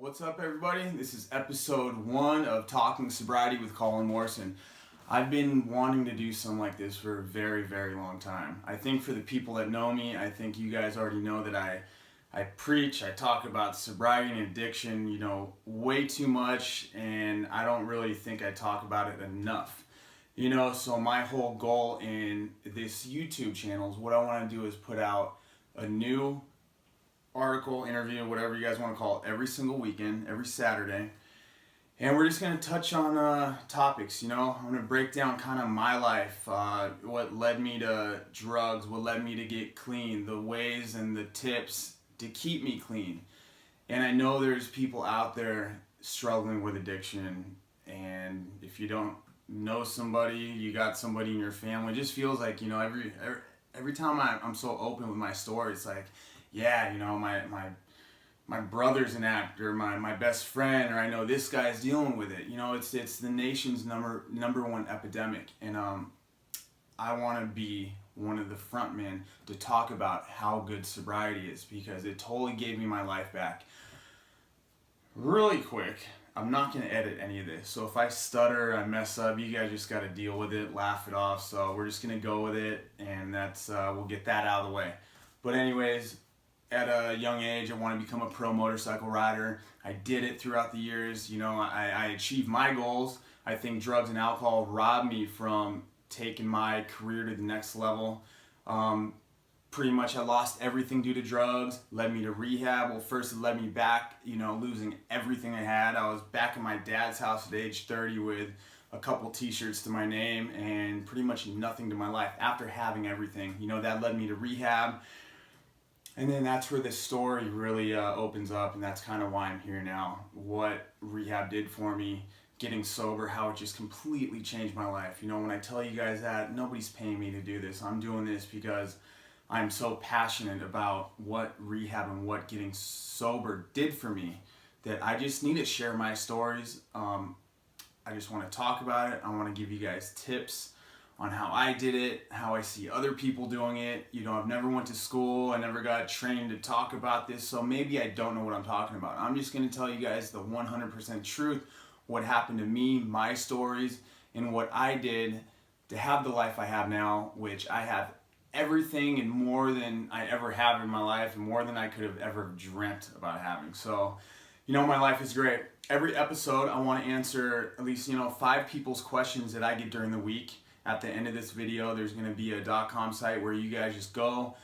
What's up, everybody? This is episode 1 of Talking Sobriety with Colin Morrison. I've been wanting to do something like this for a very, very long time. I think for the people that know me, I think you guys already know that I preach, I talk about sobriety and addiction, way too much, and I don't really think I talk about it enough. So my whole goal in this YouTube channel is what I want to do is put out a new article, interview, whatever you guys want to call it, every single weekend, every Saturday. And we're just going to touch on topics, I'm going to break down kind of my life, what led me to drugs, what led me to get clean, the ways and the tips to keep me clean. And I know there's people out there struggling with addiction, and if you don't know somebody, you got somebody in your family, it just feels like, every time I'm so open with my story, it's like, yeah, my brother's an actor, my best friend, or I know this guy's dealing with it. It's the nation's number one epidemic, and I want to be one of the front men to talk about how good sobriety is, because it totally gave me my life back. Really quick, I'm not going to edit any of this, so if I stutter, I mess up, you guys just got to deal with it, laugh it off. So we're just going to go with it, and that's we'll get that out of the way. But anyways, at a young age, I want to become a pro motorcycle rider. I did it throughout the years. I achieved my goals. I think drugs and alcohol robbed me from taking my career to the next level. Pretty much I lost everything due to drugs, led me to rehab. Well, first it led me back, losing everything I had. I was back in my dad's house at age 30 with a couple t-shirts to my name and pretty much nothing to my life after having everything. That led me to rehab. And then that's where this story really opens up, and that's kind of why I'm here now. What rehab did for me, getting sober, how it just completely changed my life. When I tell you guys that, nobody's paying me to do this. I'm doing this because I'm so passionate about what rehab and what getting sober did for me that I just need to share my stories. I just want to talk about it. I want to give you guys tips on how I did it, how I see other people doing it. I've never went to school, I never got trained to talk about this, so maybe I don't know what I'm talking about. I'm just going to tell you guys the 100% truth, what happened to me, my stories, and what I did to have the life I have now, which I have everything and more than I ever have in my life, and more than I could have ever dreamt about having. So, my life is great. Every episode, I want to answer at least, 5 people's questions that I get during the week. At the end of this video, there's going to be a .com site where you guys just go,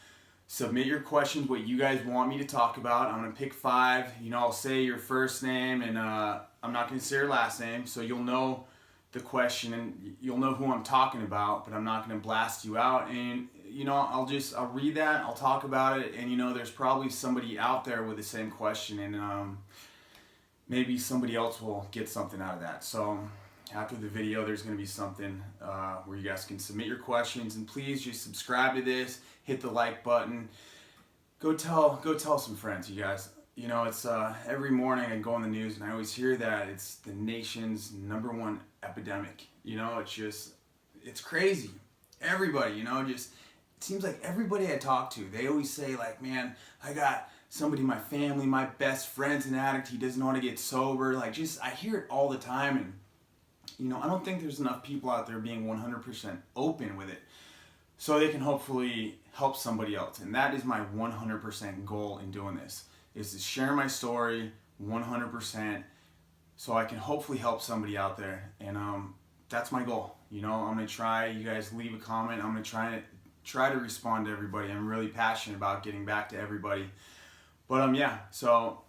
submit your questions, what you guys want me to talk about. I'm going to pick 5. I'll say your first name, and I'm not going to say your last name, so you'll know the question and you'll know who I'm talking about, but I'm not going to blast you out. And, I'll read that, I'll talk about it, and, there's probably somebody out there with the same question, and maybe somebody else will get something out of that. So after the video, there's going to be something where you guys can submit your questions, and please just subscribe to this, hit the like button, go tell some friends, you guys. It's every morning I go on the news and I always hear that it's the nation's number one epidemic. It's crazy. Everybody, it seems like everybody I talk to, they always say like, man, I got somebody in my family, my best friend's an addict, he doesn't want to get sober. I hear it all the time, and I don't think there's enough people out there being 100% open with it so they can hopefully help somebody else. And that is my 100% goal in doing this, is to share my story 100% so I can hopefully help somebody out there. And that's my goal. I'm going to try, you guys leave a comment, I'm going to try to respond to everybody. I'm really passionate about getting back to everybody. But so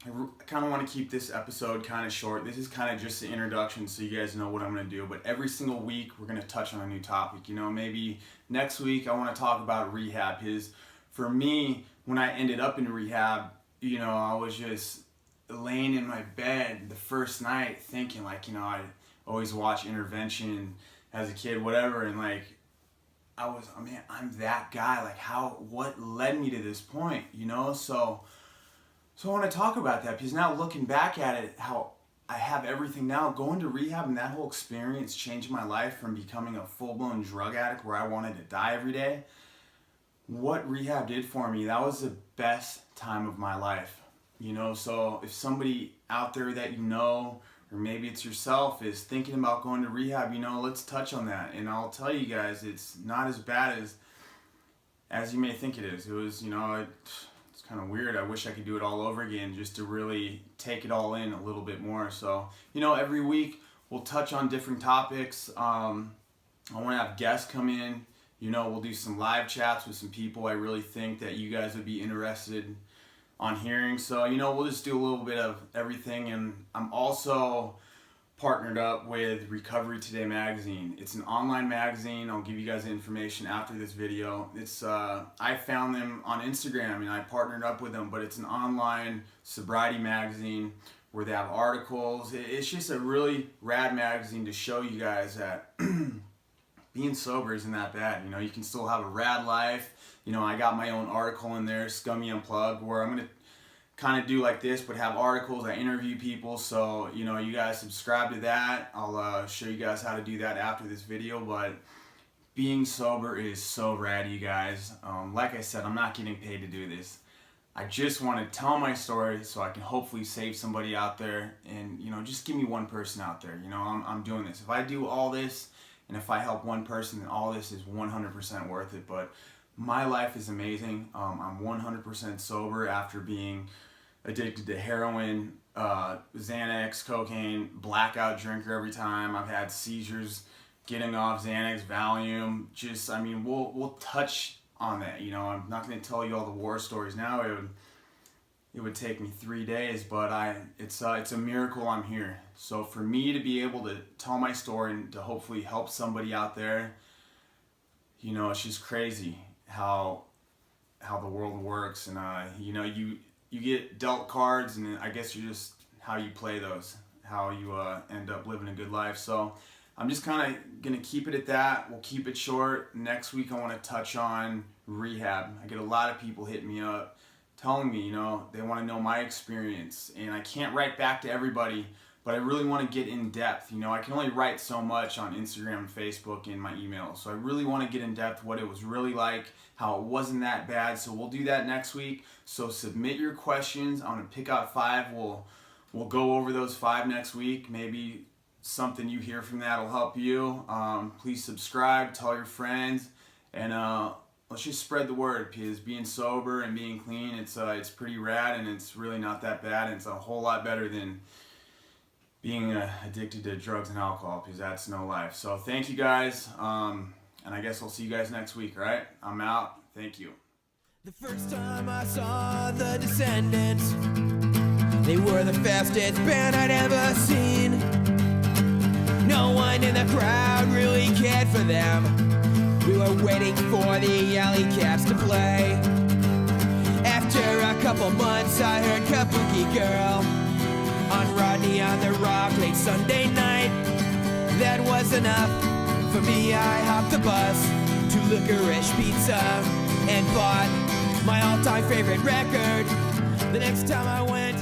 I kind of want to keep this episode kind of short. This is kind of just the introduction so you guys know what I'm going to do. But every single week we're going to touch on a new topic. Maybe next week I want to talk about rehab. Because for me, when I ended up in rehab, I was just laying in my bed the first night thinking I always watch Intervention as a kid, whatever. And I was, man, I'm that guy. What led me to this point, So I want to talk about that, because now looking back at it, how I have everything now, going to rehab and that whole experience changed my life from becoming a full-blown drug addict where I wanted to die every day. What rehab did for me, that was the best time of my life. So if somebody out there that you know, or maybe it's yourself, is thinking about going to rehab, let's touch on that. And I'll tell you guys, it's not as bad as you may think it is. It was, it's kind of weird. I wish I could do it all over again just to really take it all in a little bit more. So, every week we'll touch on different topics. I want to have guests come in. We'll do some live chats with some people I really think that you guys would be interested on hearing. So, we'll just do a little bit of everything. And I'm also partnered up with Recovery Today magazine. It's an online magazine. I'll give you guys the information after this video. It's I found them on Instagram and I partnered up with them, but it's an online sobriety magazine where they have articles. It's just a really rad magazine to show you guys that being sober isn't that bad. You can still have a rad life. I got my own article in there, Scummy Unplugged, where I'm going to kind of do like this, but have articles. I interview people. So, you guys subscribe to that. I'll show you guys how to do that after this video. But being sober is so rad, you guys. Like I said, I'm not getting paid to do this. I just want to tell my story so I can hopefully save somebody out there. And, just give me one person out there. I'm doing this. If I do all this, and if I help one person, then all this is 100% worth it. But my life is amazing. I'm 100% sober after being addicted to heroin, Xanax, cocaine, blackout drinker every time. I've had seizures getting off Xanax, Valium. We'll touch on that. I'm not going to tell you all the war stories now. It would take me 3 days, but it's a miracle I'm here. So for me to be able to tell my story and to hopefully help somebody out there, it's just crazy how the world works. And you get dealt cards, and I guess you're just how you play those, how you end up living a good life. So I'm just kind of gonna keep it at that. We'll keep it short. Next week I want to touch on rehab. I get a lot of people hitting me up telling me, they want to know my experience, and I can't write back to everybody, but I really want to get in depth. I can only write so much on Instagram and Facebook and my email, so I really want to get in depth what it was really like, how it wasn't that bad. So we'll do that next week. So submit your questions. I'm going to pick out 5. We'll go over those 5 next week. Maybe something you hear from that will help you. Please subscribe, tell your friends, and let's just spread the word, because being sober and being clean, it's pretty rad, and it's really not that bad, and it's a whole lot better than being addicted to drugs and alcohol, because that's no life. So thank you guys, and I guess I'll see you guys next week, all right? I'm out. Thank you. The first time I saw the Descendants, they were the fastest band I'd ever seen. No one in the crowd really cared for them. We were waiting for the alley cats to play. After a couple months I heard Kabuki Girl on Rodney on the Rock late Sunday night. That was enough for me. I hopped the bus to Licorice Pizza and bought my all-time favorite record. The next time I went